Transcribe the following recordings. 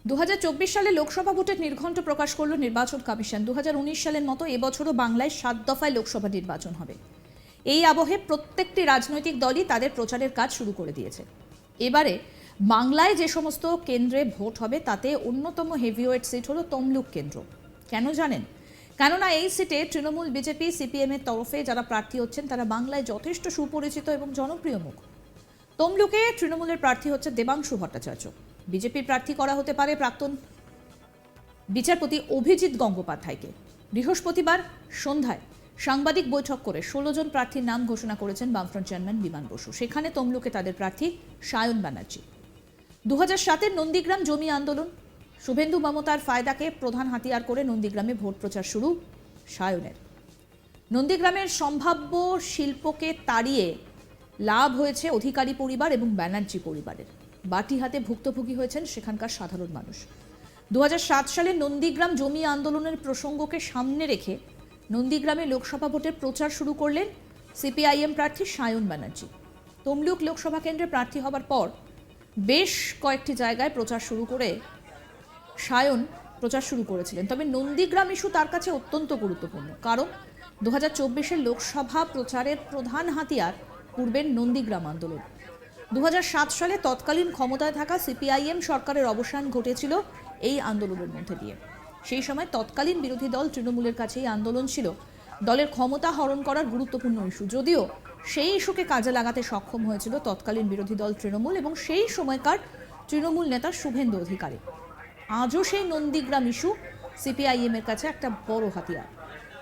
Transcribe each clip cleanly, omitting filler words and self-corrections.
2024 সালে লোকসভা ভোটের নির্ঘণ্ট প্রকাশ করল নির্বাচন কমিশন। 2019 সালের মতো এবছরও বাংলায় 7 দফায় লোকসভা নির্বাচন হবে। এই আবহে প্রত্যেকটি রাজনৈতিক দলই তাদের প্রচারের কাজ শুরু করে দিয়েছে। এবারে বাংলায় যে সমস্ত কেন্দ্রে ভোট হবে তাতে অন্যতম হেভিওয়েট সিট হলো তমলুক কেন্দ্র। কেন জানেন? কেননা এই সিটে তৃণমূল, বিজেপি, সিপিএম এর তরফে যারা প্রার্থী হচ্ছেন তারা বাংলায় যথেষ্ট সুপরিচিত এবং জনপ্রিয় মুখ। তমলুকে তৃণমূলের প্রার্থী হচ্ছে দেবাংশু ভট্টাচার্য। বিজেপির প্রার্থী করা হতে পারে প্রাক্তন বিচারপতি অভিজিৎ গঙ্গোপাধ্যায়কে। বৃহস্পতিবার সন্ধ্যায় সাংবাদিক বৈঠক করে 16 জন প্রার্থীর নাম ঘোষণা করেছেন বামফ্রন্ট চেয়ারম্যান বিমান বসু। সেখানে তমলুকে তাদের প্রার্থী সায়ন ব্যানার্জি। 2007-এর নন্দীগ্রাম জমি আন্দোলন, শুভেন্দু মমতার ফায়দাকে প্রধান হাতিয়ার করে নন্দীগ্রামে ভোট প্রচার শুরু সায়নের। নন্দীগ্রামের সম্ভাব্য শিল্পকে তাড়িয়ে লাভ হয়েছে অধিকারী পরিবার এবং ব্যানার্জি পরিবারের। বাটি হাতে ভুক্তভোগী হয়েছেন সেখানকার সাধারণ মানুষ। 2007 সালে নন্দীগ্রাম জমি আন্দোলনের প্রসঙ্গকে সামনে রেখে নন্দীগ্রামে লোকসভা ভোটের প্রচার শুরু করলেন সিপিআইএম প্রার্থী সায়ন ব্যানার্জি। তমলুক লোকসভা কেন্দ্রে প্রার্থী হবার পর বেশ কয়েকটি জায়গায় প্রচার শুরু করেছিলেন। তবে নন্দীগ্রাম ইস্যু তার কাছে অত্যন্ত গুরুত্বপূর্ণ, কারণ 2024-এর লোকসভা প্রচারের প্রধান হাতিয়ার পূর্বের নন্দীগ্রাম আন্দোলন। 2007 সালে তৎকালীন ক্ষমতায় থাকা সিপিআইএম সরকারের অবসান ঘটেছিল এই আন্দোলনের মধ্যে দিয়ে। সেই সময় তৎকালীন বিরোধী দল তৃণমূলের কাছে এই আন্দোলন ছিল দলের ক্ষমতা হরণ করার গুরুত্বপূর্ণ ইস্যু। যদিও সেই ইস্যুকে কাজে লাগাতে সক্ষম হয়েছিল তৎকালীন বিরোধী দল তৃণমূল এবং সেই সময়কার তৃণমূল নেতা শুভেন্দু অধিকারী। আজও সেই নন্দীগ্রাম ইস্যু সিপিআইএম এর কাছে একটা বড় হাতিয়ার,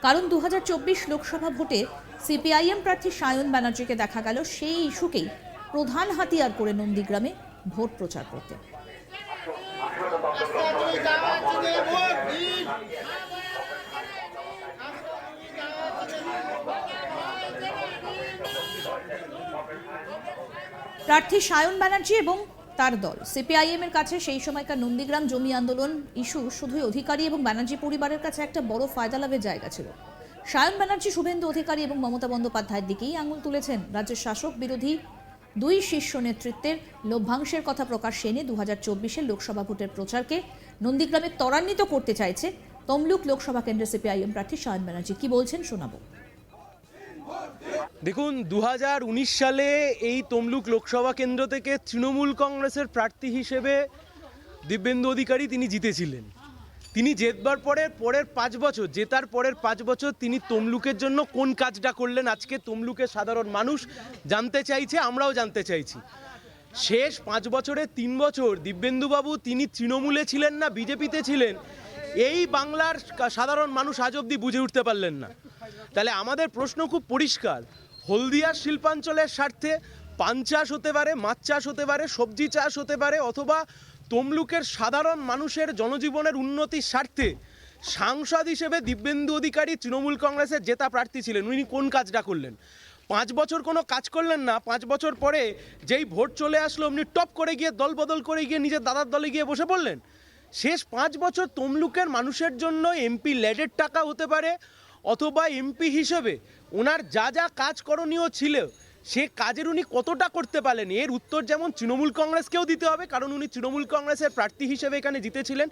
কারণ 2024 লোকসভা ভোটে সিপিআইএম প্রার্থী সায়ন ব্যানার্জিকে দেখা গেল সেই ইস্যুকেই প্রধান হাতিয়ার করে নন্দীগ্রামে ভোট প্রচার করতে। প্রার্থী সায়ন ব্যানার্জি এবং তার দল সিপিআইএম এর কাছে সেই সময়কার নন্দীগ্রাম জমি আন্দোলন ইস্যু শুধুই অধিকারী এবং ব্যানার্জি পরিবারের কাছে একটা বড় ফায়দা লাভের জায়গা ছিল। সায়ন ব্যানার্জি শুভেন্দু অধিকারী এবং মমতা বন্দ্যোপাধ্যায়ের দিকেই আঙুল তুলেছেন। রাজ্যের শাসক বিরোধী দুই শীর্ষ নেতৃত্বের লভ্যাংশের কথা প্রকাশ্যে এনে 2024-এর লোকসভা ভোটের প্রচারকে নন্দীগ্রামে ত্বরান্বিত করতে চাইছে তমলুক লোকসভা কেন্দ্রের সিপিআইএম প্রার্থী সায়ন ব্যানার্জি। কি বলছেন শোনাবো। দেখুন, 2019 সালে এই তমলুক লোকসভা কেন্দ্র থেকে তৃণমূল কংগ্রেসের প্রার্থী হিসেবে দিব্যেন্দু অধিকারী তিনি জিতেছিলেন। তিনি জেতার পরের 5 বছর তিনি তমলুকের জন্য কোন কাজটা করলেন আজকে তমলুকের সাধারণ মানুষ জানতে চাইছে, আমরাও জানতে চাইছি। শেষ 5 বছরে 3 বছর দিব্যেন্দুবাবু তিনি তৃণমূলে ছিলেন না বিজেপিতে ছিলেন, এই বাংলার সাধারণ মানুষ আজ অবধি বুঝে উঠতে পারলেন না। তাহলে আমাদের প্রশ্ন খুব পরিষ্কার, হলদিয়ার শিল্পাঞ্চলের স্বার্থে পান চাষ হতে পারে, মাছ চাষ হতে পারে, সবজি চাষ হতে পারে, অথবা তমলুকের সাধারণ মানুষের জনজীবনের উন্নতির স্বার্থে সাংসদ হিসেবে দিব্যেন্দু অধিকারী তৃণমূল কংগ্রেসের জেতা প্রার্থী ছিলেন। উনি কোন কাজটা করলেন? 5 বছর কোনো কাজ করলেন না। 5 বছর পরে যেই ভোট চলে আসলো উনি টপ করে গিয়ে দল বদল করে গিয়ে নিজের দাদার দলে গিয়ে বসে পড়লেন। শেষ 5 বছর তমলুকের মানুষের জন্য এমপি ল্যাডের টাকা হতে পারে, অথবা এমপি হিসেবে ওনার যা যা কাজ করণীয় ছিল সে কাজের উনি কতটা করতে পারলেন, এর উত্তর যেমন তৃণমূল কংগ্রেসকেও দিতে হবে, কারণ উনি তৃণমূল কংগ্রেসের প্রার্থী হিসেবে এখানে জিতেছিলেন।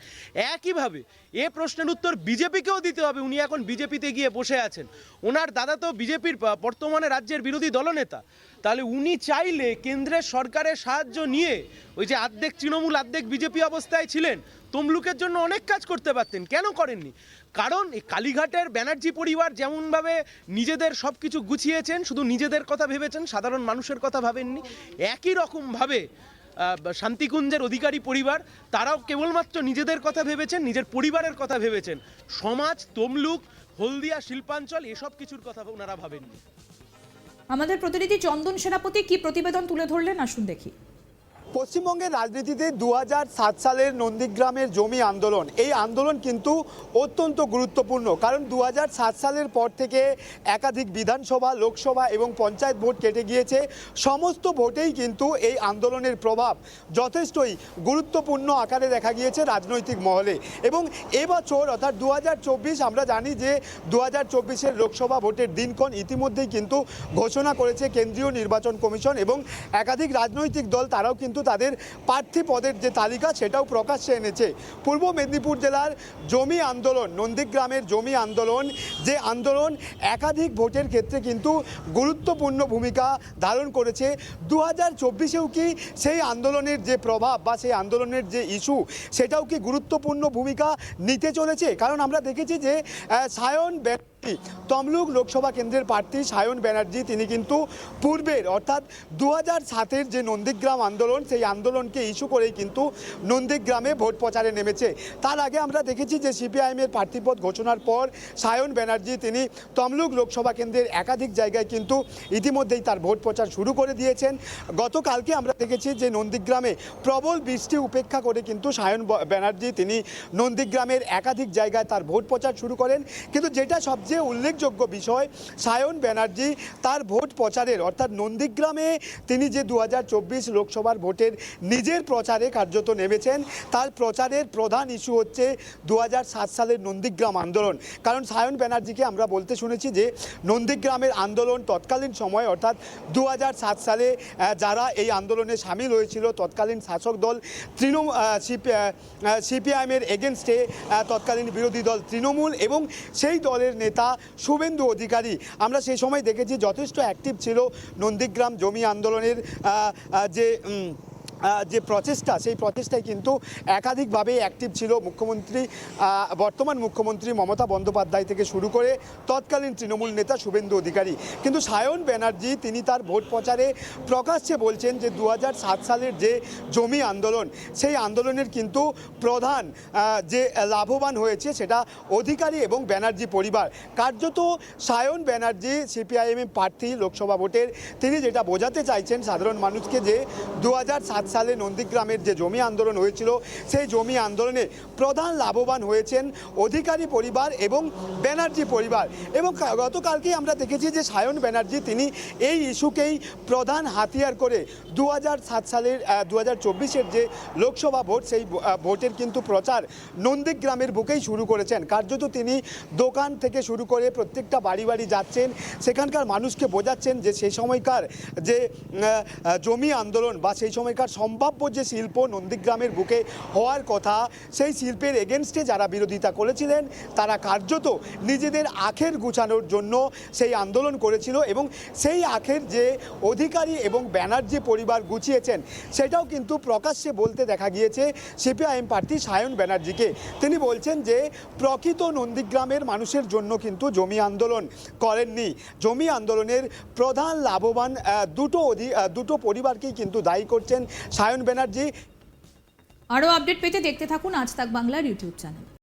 একইভাবে এ প্রশ্নের উত্তর বিজেপিকেও দিতে হবে। উনি এখন বিজেপিতে গিয়ে বসে আছেন, ওনার দাদা তো বিজেপির বর্তমানে রাজ্যের বিরোধী দলনেতা। তাহলে উনি চাইলে কেন্দ্রের সরকারের সাহায্য নিয়ে ওই যে অর্ধেক তৃণমূল অর্ধেক বিজেপি অবস্থায় ছিলেন, তমলুকের জন্য অনেক কাজ করতে পারতেন। কেন করেননি? কারণ এই কালীঘাটের ব্যানার্জি পরিবার যেমনভাবে নিজেদের সব কিছু গুছিয়েছেন, শুধু নিজেদের কথা ভেবেছেন, সাধারণ মানুষের কথা ভাবেননি। একই রকমভাবে শান্তিকুঞ্জের অধিকারী পরিবার তারাও কেবলমাত্র নিজেদের কথা ভেবেছেন, নিজের পরিবারের কথা ভেবেছেন। সমাজ, তমলুক, হলদিয়া শিল্পাঞ্চল এসব কিছুর কথা ওনারা ভাবেননি। আমাদের প্রতিনিধি চন্দন সেনাপতি কি প্রতিবেদন তুলে ধরলেন, আসুন দেখি। পশ্চিমবঙ্গের রাজনীতিতে 2007 সালের নন্দীগ্রামের জমি আন্দোলন, এই আন্দোলন কিন্তু অত্যন্ত গুরুত্বপূর্ণ, কারণ 2007 সালের পর থেকে একাধিক বিধানসভা, লোকসভা এবং পঞ্চায়েত ভোট কেটে গিয়েছে। সমস্ত ভোটেই কিন্তু এই আন্দোলনের প্রভাব যথেষ্টই গুরুত্বপূর্ণ আকারে দেখা গিয়েছে রাজনৈতিক মহলে। এবং এবছর অর্থাৎ 2024 আমরা জানি যে 2024-এর লোকসভা ভোটের দিনক্ষণ ইতিমধ্যেই কিন্তু ঘোষণা করেছে কেন্দ্রীয় নির্বাচন কমিশন এবং একাধিক রাজনৈতিক দল তারাও কিন্তু তাদের প্রার্থী পদের যে তালিকা সেটাও প্রকাশ্যে এনেছে। পূর্ব মেদিনীপুর জেলার জমি আন্দোলন, নন্দীগ্রামের জমি আন্দোলন, যে আন্দোলন একাধিক ভোটের ক্ষেত্রে কিন্তু গুরুত্বপূর্ণ ভূমিকা ধারণ করেছে। 2024-এও কি সেই আন্দোলনের যে প্রভাব বা সেই আন্দোলনের যে ইস্যু সেটাও কি গুরুত্বপূর্ণ ভূমিকা নিতে চলেছে? কারণ আমরা দেখেছি যে সায়ন ব্যানার্জি, তমলুক লোকসভা কেন্দ্রের প্রার্থী সায়ন ব্যানার্জি, তিনি কিন্তু পূর্বের অর্থাৎ 2007-এর যে নন্দীগ্রাম আন্দোলন, সেই আন্দোলনকে ইস্যু করেই কিন্তু নন্দীগ্রামে ভোট প্রচারে নেমেছে। তার আগে আমরা দেখেছি যে সিপিআইএমের প্রার্থীপদ ঘোষণার পর সায়ন ব্যানার্জি তিনি তমলুক লোকসভা কেন্দ্রের একাধিক জায়গায় কিন্তু ইতিমধ্যেই তার ভোট প্রচার শুরু করে দিয়েছেন। গতকালকে আমরা দেখেছি যে নন্দীগ্রামে প্রবল বৃষ্টি উপেক্ষা করে কিন্তু সায়ন ব্যানার্জি তিনি নন্দীগ্রামের একাধিক জায়গায় তার ভোট প্রচার শুরু করেন। কিন্তু যেটা সবচেয়ে উল্লেখযোগ্য বিষয়, সায়ন ব্যানার্জি তার ভোট প্রচারের অর্থাৎ নন্দীগ্রামে তিনি যে 2024 লোকসভার ভোটের নিজের প্রচারে কার্যত নেমেছেন, তার প্রচারের প্রধান ইস্যু হচ্ছে 2007 সালের নন্দীগ্রাম আন্দোলন। কারণ সায়ন ব্যানার্জিকে আমরা বলতে শুনেছি যে নন্দীগ্রামের আন্দোলন তৎকালীন সময় অর্থাৎ 2007 সালে যারা এই আন্দোলনে সামিল হয়েছিল তৎকালীন শাসক দল সিপিআইএমের এগেনস্টে তৎকালীন বিরোধী দল তৃণমূল এবং সেই দলের নেতা শুভেন্দু অধিকারী, আমরা সেই সময় দেখেছি যথেষ্ট অ্যাক্টিভ ছিল নন্দীগ্রাম জমি আন্দোলনের যে প্রচেষ্টা, সেই প্রচেষ্টায় কিন্তু একাধিকভাবে অ্যাক্টিভ ছিল বর্তমান মুখ্যমন্ত্রী মমতা বন্দ্যোপাধ্যায় থেকে শুরু করে তৎকালীন তৃণমূল নেতা শুভেন্দু অধিকারী। কিন্তু সায়ন ব্যানার্জি তিনি তার ভোট প্রচারে প্রকাশ্যে বলছেন যে 2007 সালের যে জমি আন্দোলন, সেই আন্দোলনের কিন্তু প্রধান যে লাভবান হয়েছে সেটা অধিকারী এবং ব্যানার্জি পরিবার। কার্যত সায়ন ব্যানার্জি সিপিআইএম প্রার্থী লোকসভা ভোটের, তিনি যেটা বোঝাতে চাইছেন সাধারণ মানুষকে যে 2007 সালে নন্দীগ্রামের যে জমি আন্দোলন হয়েছিল সেই জমি আন্দোলনে প্রধান লাভবান হয়েছেন অধিকারী পরিবার এবং ব্যানার্জি পরিবার। এবং গতকালকেই আমরা দেখেছি যে সায়ন ব্যানার্জি তিনি এই ইস্যুকেই প্রধান হাতিয়ার করে 2007 সালের 2024-এর যে লোকসভা ভোট, সেই ভোটের কিন্তু প্রচার নন্দীগ্রামের বুকেই শুরু করেছেন। কার্যত তিনি দোকান থেকে শুরু করে প্রত্যেকটা বাড়ি বাড়ি যাচ্ছেন, সেখানকার মানুষকে বোঝাচ্ছেন যে সেই সময়কার যে জমি আন্দোলন বা সেই সময়কার সম্ভাব্য যে শিল্প নন্দীগ্রামের বুকে হওয়ার কথা, সেই শিল্পের এগেনস্টে যারা বিরোধিতা করেছিলেন তারা কার্যত নিজেদের আখের গুছানোর জন্য সেই আন্দোলন করেছিল এবং সেই আখের যে অধিকারী এবং ব্যানার্জি পরিবার গুছিয়েছেন সেটাও কিন্তু প্রকাশ্যে বলতে দেখা গিয়েছে সিপিআইএম প্রার্থী সায়ন ব্যানার্জিকে। তিনি বলছেন যে প্রকৃত নন্দীগ্রামের মানুষের জন্য কিন্তু জমি আন্দোলন করেননি, জমি আন্দোলনের প্রধান লাভবান দুটো পরিবারকেই কিন্তু দায়ী করছেন সায়ন ব্যানার্জি। আরও আপডেট পেতে দেখতে থাকুন আজ তাক বাংলার ইউটিউব চ্যানেল।